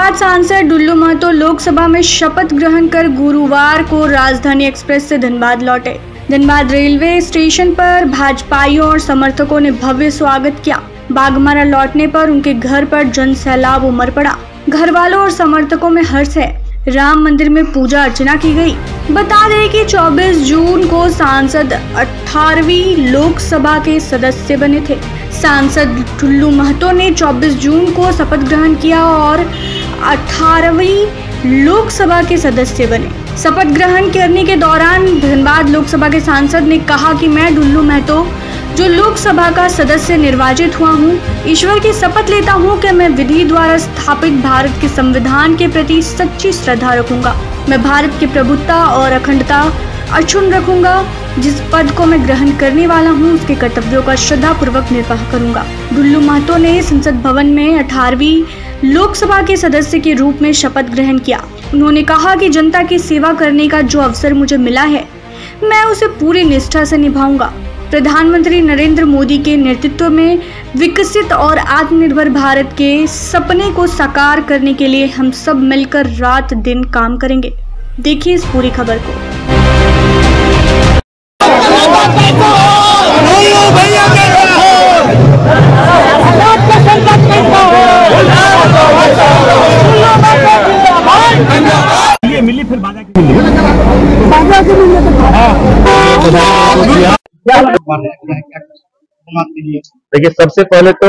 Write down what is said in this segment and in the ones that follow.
धनबाद सांसद डुल्लू महतो लोकसभा में शपथ ग्रहण कर गुरुवार को राजधानी एक्सप्रेस से धनबाद लौटे। धनबाद रेलवे स्टेशन पर भाजपाइयों और समर्थकों ने भव्य स्वागत किया। बाघमारा लौटने पर उनके घर पर जन सैलाब उमड़ पड़ा। घर वालों और समर्थकों में हर्ष है। राम मंदिर में पूजा अर्चना की गई। बता दें कि 24 जून को सांसद 18वीं लोकसभा के सदस्य बने थे। सांसद डुल्लू महतो ने 24 जून को शपथ ग्रहण किया और 18वीं लोकसभा के सदस्य बने। शपथ ग्रहण करने के दौरान धनबाद लोकसभा के सांसद ने कहा कि मैं डुल्लू महतो जो लोकसभा का सदस्य निर्वाचित हुआ हूँ, ईश्वर की शपथ लेता हूँ कि मैं विधि द्वारा स्थापित भारत के संविधान के प्रति सच्ची श्रद्धा रखूंगा। मैं भारत की प्रभुत्ता और अखंडता अक्षुण्ण रखूंगा। जिस पद को मैं ग्रहण करने वाला हूँ, उसके कर्तव्यों का श्रद्धा पूर्वक निर्वाह करूंगा। डुल्लू महतो ने संसद भवन में 18वीं लोकसभा के सदस्य के रूप में शपथ ग्रहण किया। उन्होंने कहा कि जनता की सेवा करने का जो अवसर मुझे मिला है, मैं उसे पूरी निष्ठा से निभाऊंगा। प्रधानमंत्री नरेंद्र मोदी के नेतृत्व में विकसित और आत्मनिर्भर भारत के सपने को साकार करने के लिए हम सब मिलकर रात दिन काम करेंगे। देखिए इस पूरी खबर को। मिली फिर बाजा की देखिए, सबसे पहले तो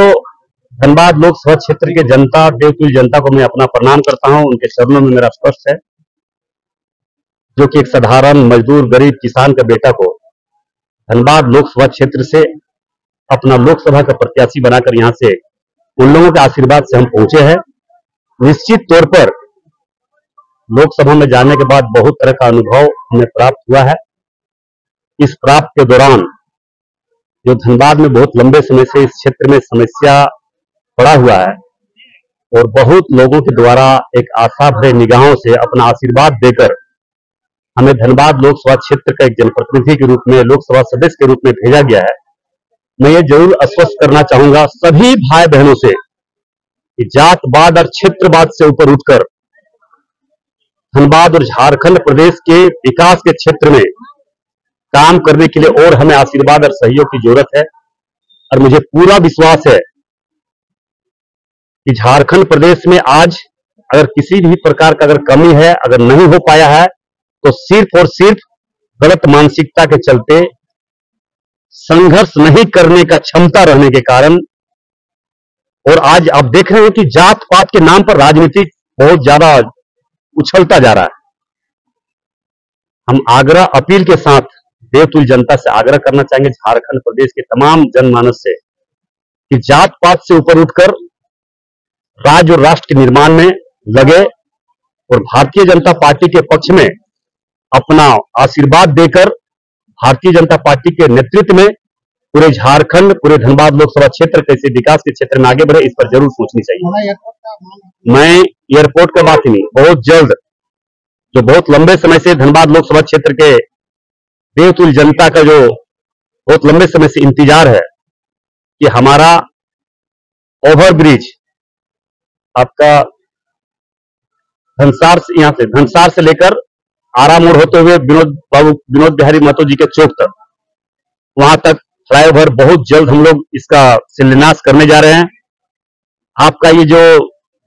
धनबाद लोकसभा क्षेत्र के जनता, देवतुल्य जनता को मैं अपना प्रणाम करता हूं। उनके चरणों में मेरा स्पर्श है, जो कि एक साधारण मजदूर गरीब किसान का बेटा को धनबाद लोकसभा क्षेत्र से अपना लोकसभा का प्रत्याशी बनाकर यहां से उन लोगों के आशीर्वाद से हम पहुंचे हैं। निश्चित तौर पर लोकसभा में जाने के बाद बहुत तरह का अनुभव हमें प्राप्त हुआ है। इस प्राप्त के दौरान जो धनबाद में बहुत लंबे समय से इस क्षेत्र में समस्या पड़ा हुआ है और बहुत लोगों के द्वारा एक आशा भरे निगाहों से अपना आशीर्वाद देकर हमें धनबाद लोकसभा क्षेत्र का एक जनप्रतिनिधि के रूप में, लोकसभा सदस्य के रूप में भेजा गया है। मैं ये जरूर आश्वस्त करना चाहूंगा सभी भाई बहनों से कि जातवाद और क्षेत्रवाद से ऊपर उठकर धनबाद और झारखंड प्रदेश के विकास के क्षेत्र में काम करने के लिए और हमें आशीर्वाद और सहयोग की जरूरत है। और मुझे पूरा विश्वास है कि झारखंड प्रदेश में आज अगर किसी भी प्रकार का अगर कमी है, अगर नहीं हो पाया है, तो सिर्फ और सिर्फ गलत मानसिकता के चलते, संघर्ष नहीं करने का क्षमता रहने के कारण। और आज आप देख रहे हैं कि जात पात के नाम पर राजनीति बहुत ज्यादा उछलता जा रहा है। हम आग्रह, अपील के साथ देवतुल्य जनता से आग्रह करना चाहेंगे, झारखंड प्रदेश के तमाम जनमानस से, कि जात पात से ऊपर उठकर राज्य और राष्ट्र के निर्माण में लगे और भारतीय जनता पार्टी के पक्ष में अपना आशीर्वाद देकर भारतीय जनता पार्टी के नेतृत्व में पूरे झारखंड, पूरे धनबाद लोकसभा क्षेत्र कैसे विकास के क्षेत्र में आगे बढ़े, इस पर जरूर सोचनी चाहिए। मैं एयरपोर्ट का बात ही नहीं, बहुत जल्द, जो बहुत लंबे समय से धनबाद लोकसभा क्षेत्र के देवतुल्य जनता का जो बहुत लंबे समय से इंतजार है कि हमारा ओवरब्रिज आपका धनसार से, यहां से धनसार से लेकर आरा मोड़ होते हुए विनोद बिहारी महतो जी के चौक तक, वहां तक फ्लाईओवर बहुत जल्द हम लोग इसका शिलान्यास करने जा रहे हैं। आपका ये जो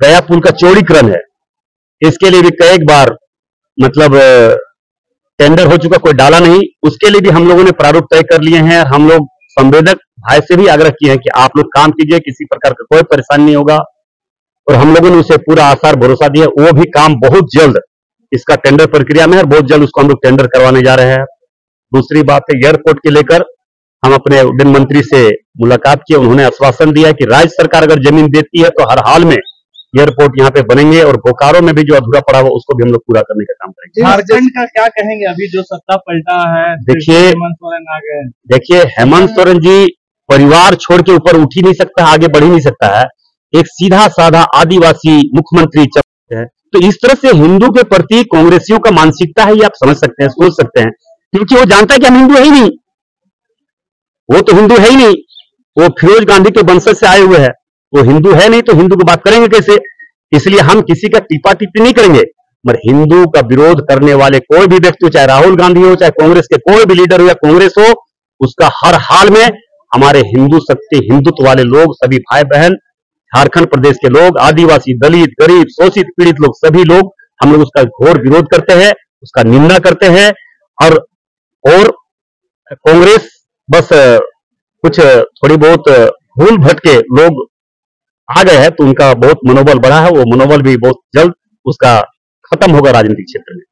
गया पुल का चौड़ीकरण है, इसके लिए भी कई बार मतलब टेंडर हो चुका, कोई डाला नहीं, उसके लिए भी हम लोगों ने प्रारूप तय कर लिए हैं। हम लोग संवेदक भाई से भी आग्रह किए हैं कि आप लोग काम कीजिए, किसी प्रकार का कोई परेशानी नहीं होगा। और हम लोगों ने उसे पूरा आसार भरोसा दिया। वो भी काम बहुत जल्द इसका टेंडर प्रक्रिया में है, बहुत जल्द उसको हम लोग टेंडर करवाने जा रहे हैं। दूसरी बात है, एयरपोर्ट के लेकर हम अपने उड्डयन मंत्री से मुलाकात की। उन्होंने आश्वासन दिया कि राज्य सरकार अगर जमीन देती है तो हर हाल में एयरपोर्ट यहाँ पे बनेंगे और बोकारो में भी जो अधूरा पड़ा हुआ उसको भी हम लोग पूरा करने का काम करेंगे। झारखंड का क्या कहेंगे, अभी जो सत्ता पलटा है, देखिए हेमंत सोरेन आ गए। देखिए, हेमंत सोरेन जी परिवार छोड़ के ऊपर उठ ही नहीं सकता, आगे बढ़ ही नहीं सकता है। एक सीधा साधा आदिवासी मुख्यमंत्री चलते हैं, तो इस तरह से हिंदू के प्रति कांग्रेसियों का मानसिकता है, ये आप समझ सकते हैं, सोच सकते हैं। क्योंकि वो जानता है कि हम हिंदू है ही नहीं, वो तो हिंदू है ही नहीं, वो फिरोज गांधी के वंशज से आए हुए हैं, वो हिंदू है नहीं तो हिंदू की बात करेंगे कैसे। इसलिए हम किसी का टीपा टिप्पणी नहीं करेंगे, मगर हिंदू का विरोध करने वाले कोई भी व्यक्ति हो, चाहे राहुल गांधी हो, चाहे कांग्रेस के कोई भी लीडर हो या कांग्रेस हो, उसका हर हाल में हमारे हिंदू शक्ति हिंदुत्व वाले लोग, सभी भाई बहन, झारखंड प्रदेश के लोग, आदिवासी, दलित, गरीब, शोषित, पीड़ित लोग, सभी लोग हम लोग उसका घोर विरोध करते हैं, उसका निंदा करते हैं। और कांग्रेस बस कुछ थोड़ी बहुत भूल भटके लोग आ गए हैं, तो उनका बहुत मनोबल बढ़ा है, वो मनोबल भी बहुत जल्द उसका खत्म होगा राजनीतिक क्षेत्र में।